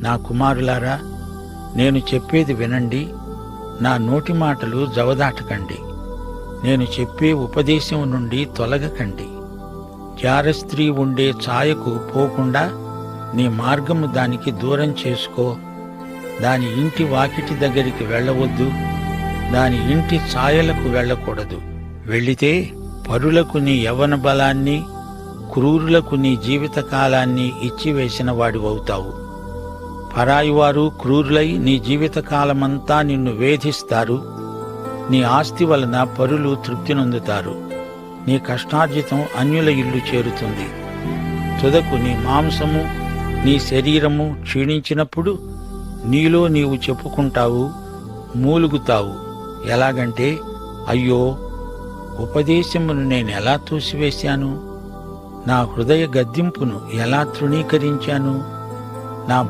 నా కుమారులారా, నేను చెప్పేది వినండి, నా నోటి మాటలు జవదాటకండి. నేను చెప్పే ఉపదేశం నుండి తొలగకండి. జారస్త్రీ ఉండే ఛాయకు పోకుండా నీ మార్గము దానికి దూరం చేసుకో. దాని ఇంటి వాకిటి దగ్గరికి వెళ్ళవద్దు, దాని ఇంటి ఛాయలకు వెళ్ళకూడదు. వెళ్ళితే పరులకు నీ యవ్వన బలాన్ని, క్రూరులకు నీ జీవితకాలాన్ని ఇచ్చివేసిన వాడివవుతావు. పరాయివారు క్రూరులై నీ జీవితకాలమంతా నిన్ను వేధిస్తారు. నీ ఆస్తి వలన పరులు తృప్తి నొందుతారు. నీ కష్టార్జితం అన్యుల ఇల్లు చేరుతుంది. తుదకు నీ మాంసము, నీ శరీరము క్షీణించినప్పుడు నీలో నీవు చెప్పుకుంటావు, మూలుగుతావు. ఎలాగంటే, అయ్యో, ఉపదేశమును నేనెలా తోసివేశాను, నా హృదయ గద్దింపును ఎలా తృణీకరించాను, నా